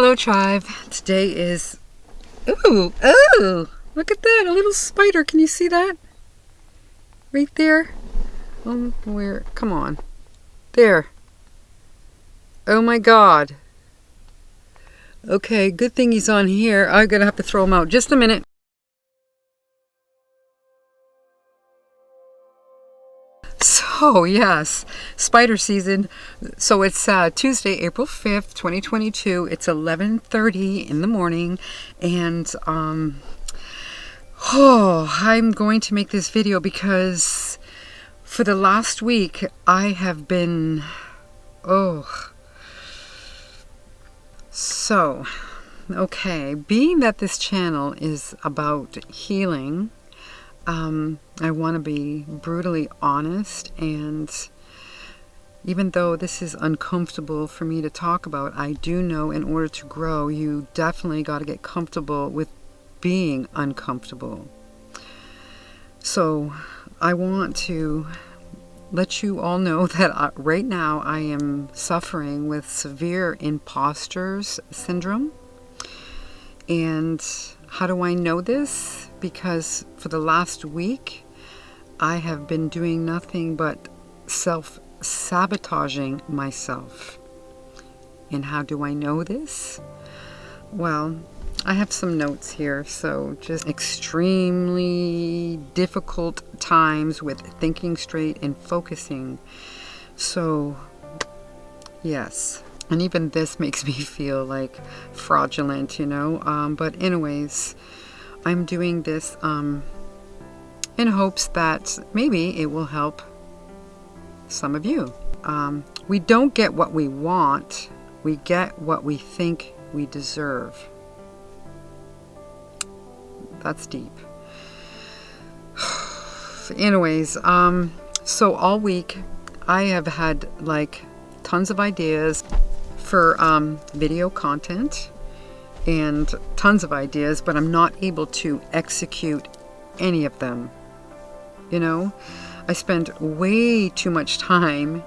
Hello, tribe. Today is... Ooh, look at that, a little spider. Can you see that? Right there? Where? Come on. There. Oh my God. Okay, good thing he's on here. I'm gonna have to throw him out. Just a minute. So, yes, spider season. So it's Tuesday, April 5th, 2022. It's 11:30 in the morning, and I'm going to make this video because for the last week I have been okay, being that this channel is about healing, I want to be brutally honest, and even though this is uncomfortable for me to talk about, I do know in order to grow, you definitely got to get comfortable with being uncomfortable. So I want to let you all know that right now I am suffering with severe imposters syndrome. And how do I know this? Because for the last week, I have been doing nothing but self-sabotaging myself. And how do I know this? Well, I have some notes here. So just extremely difficult times with thinking straight and focusing. So, yes. And even this makes me feel like fraudulent, you know. But anyways, I'm doing this in hopes that maybe it will help some of you. We don't get what we want. We get what we think we deserve. That's deep. Anyways, so all week I have had like tons of ideas for video content and tons of ideas, but I'm not able to execute any of them. You know, I spend way too much time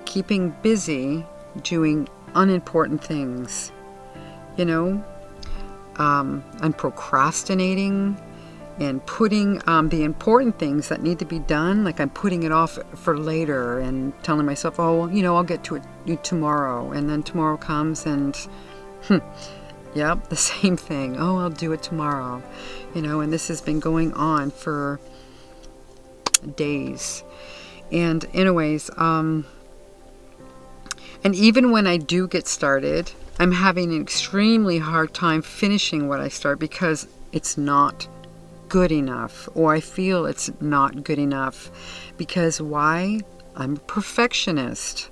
keeping busy doing unimportant things. You know, I'm procrastinating and putting the important things that need to be done, like I'm putting it off for later and telling myself, oh, well, you know, I'll get to it tomorrow. And then tomorrow comes and, yep, the same thing. Oh, I'll do it tomorrow. You know, and this has been going on for days. And anyways, and even when I do get started, I'm having an extremely hard time finishing what I start because it's not good enough, or I feel it's not good enough. Because why? I'm a perfectionist,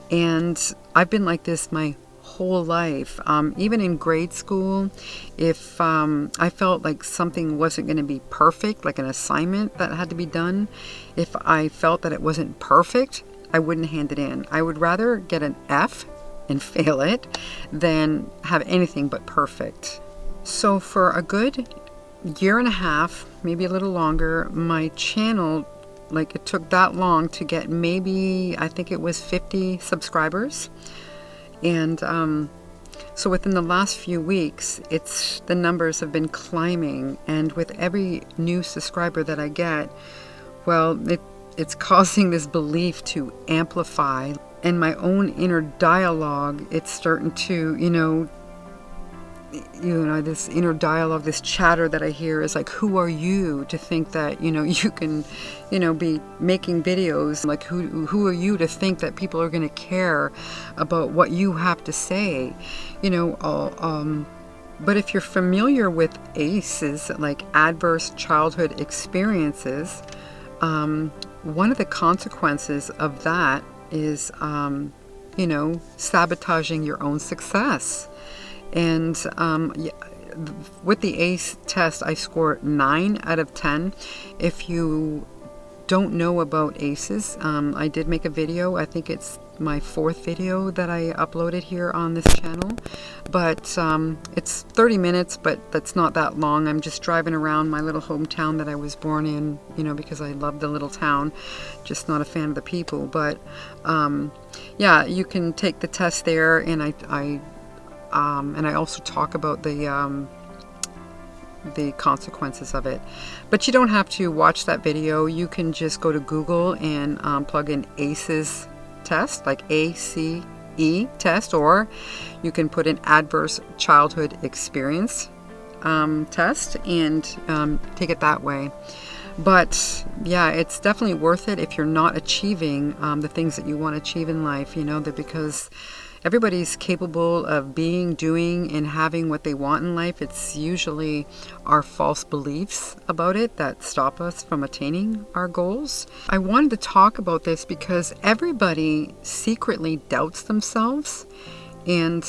and I've been like this my whole life. Even in grade school, if I felt like something wasn't going to be perfect, like an assignment that had to be done, if I felt that it wasn't perfect, I wouldn't hand it in. I would rather get an F and fail it than have anything but perfect. So for a good year and a half, maybe a little longer, my channel, like it took that long to get maybe, I think it was 50 subscribers. And so within the last few weeks, the numbers have been climbing, and with every new subscriber that I get, well, it's causing this belief to amplify, and my own inner dialogue, it's starting to, you know, this inner dialogue, this chatter that I hear is like, who are you to think that, you know, you can, you know, be making videos? Like, who are you to think that people are going to care about what you have to say? You know, but if you're familiar with ACEs, like adverse childhood experiences, one of the consequences of that is, you know, sabotaging your own success. And with the ACE test, I scored 9 out of 10. If you don't know about ACEs, I did make a video. I think it's my 4th video that I uploaded here on this channel. But it's 30 minutes, but that's not that long. I'm just driving around my little hometown that I was born in, you know, because I love the little town. Just not a fan of the people. But yeah, you can take the test there, and I And I also talk about the consequences of it. But you don't have to watch that video. You can just go to Google and plug in ACEs test, like ACE test, or you can put in adverse childhood experience test and take it that way. But yeah, it's definitely worth it if you're not achieving the things that you want to achieve in life, that because everybody's capable of being, doing, and having what they want in life. It's usually our false beliefs about it that stop us from attaining our goals. I wanted to talk about this because everybody secretly doubts themselves and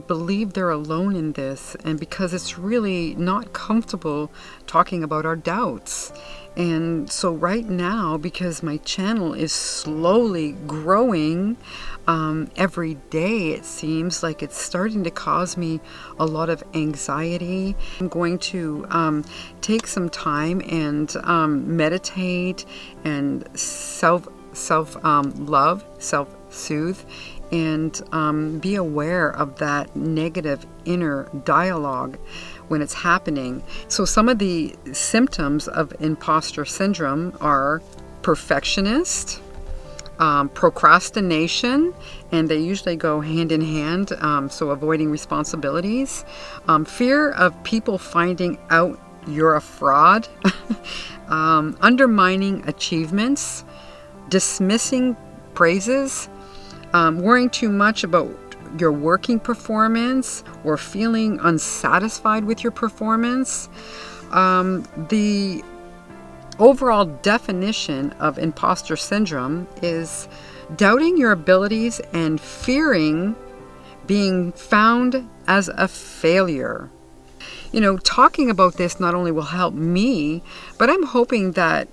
believe they're alone in this, and because it's really not comfortable talking about our doubts. And so right now, because my channel is slowly growing every day, it seems like it's starting to cause me a lot of anxiety. I'm going to take some time and meditate and self-love, self-soothe, and be aware of that negative inner dialogue when it's happening. So some of the symptoms of imposter syndrome are perfectionist, procrastination, and they usually go hand in hand, so avoiding responsibilities, fear of people finding out you're a fraud, undermining achievements, dismissing praises, worrying too much about your working performance or feeling unsatisfied with your performance. The overall definition of imposter syndrome is doubting your abilities and fearing being found as a failure. Talking about this not only will help me, but I'm hoping that,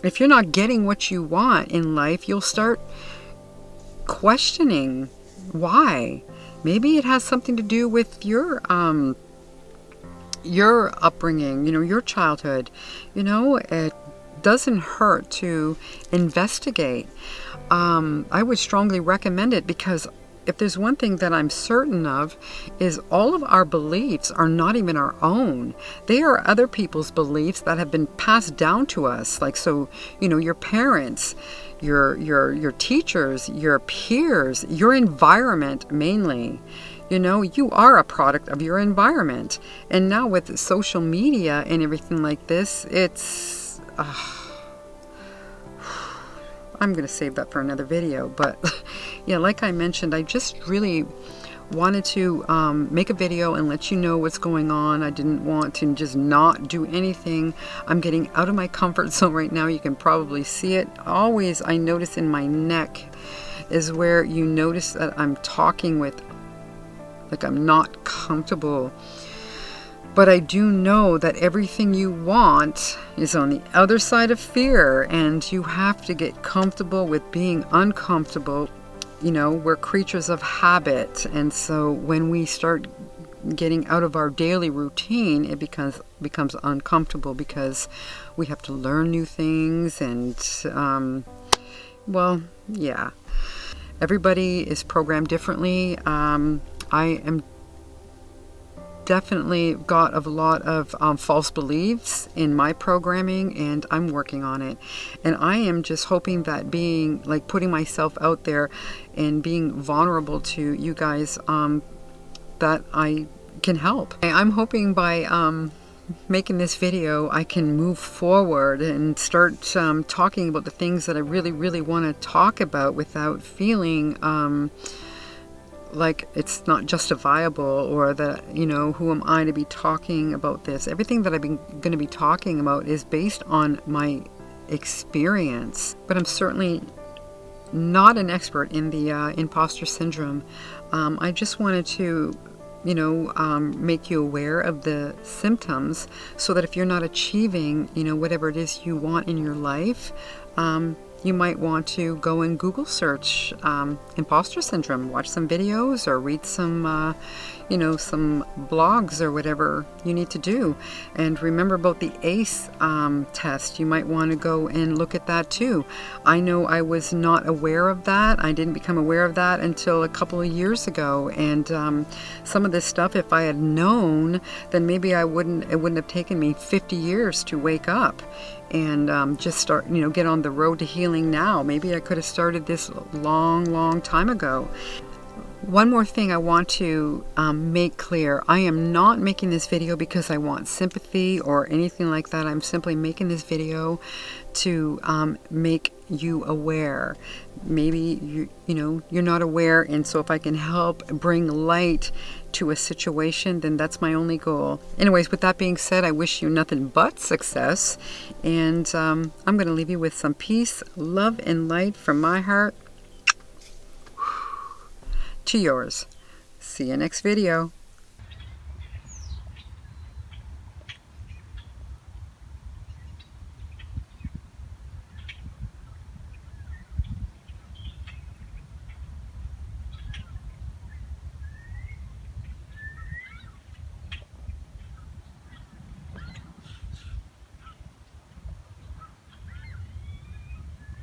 if you're not getting what you want in life, you'll start questioning why. Maybe it has something to do with your upbringing, your childhood. It doesn't hurt to investigate. I would strongly recommend it, because if there's one thing that I'm certain of, is all of our beliefs are not even our own. They are other people's beliefs that have been passed down to us. Like, so, your parents, your teachers, your peers, your environment mainly. You are a product of your environment. And now with social media and everything like this, it's... I'm going to save that for another video. But yeah, like I mentioned, I just really wanted to make a video and let you know what's going on. I didn't want to just not do anything. I'm getting out of my comfort zone right now. You can probably see it. Always, I notice in my neck is where you notice that I'm talking with, like, I'm not comfortable. But I do know that everything you want is on the other side of fear, and you have to get comfortable with being uncomfortable. We're creatures of habit, and so when we start getting out of our daily routine, it becomes uncomfortable, because we have to learn new things, and well, yeah. Everybody is programmed differently. I am definitely got a lot of false beliefs in my programming, and I'm working on it. And I am just hoping that being, like, putting myself out there and being vulnerable to you guys, that I can help. I'm hoping by making this video, I can move forward and start talking about the things that I really, really want to talk about without feeling like it's not justifiable, or that, who am I to be talking about this? Everything that I'm going to be talking about is based on my experience, but I'm certainly not an expert in the imposter syndrome. I just wanted to, make you aware of the symptoms, so that if you're not achieving, whatever it is you want in your life, you might want to go and Google search imposter syndrome, watch some videos or read some some blogs or whatever you need to do. And remember about the ACE test. You might want to go and look at that too. I know I was not aware of that. I didn't become aware of that until a couple of years ago. And some of this stuff, if I had known, then maybe it wouldn't have taken me 50 years to wake up and just start, get on the road to healing now. Maybe I could have started this long time ago. One more thing I want to make clear. I am not making this video because I want sympathy or anything like that. I'm simply making this video to make you aware. Maybe you're not aware, and so if I can help bring light to a situation, then that's my only goal. Anyways, with that being said, I wish you nothing but success, and I'm going to leave you with some peace, love, and light from my heart to yours. See you next video.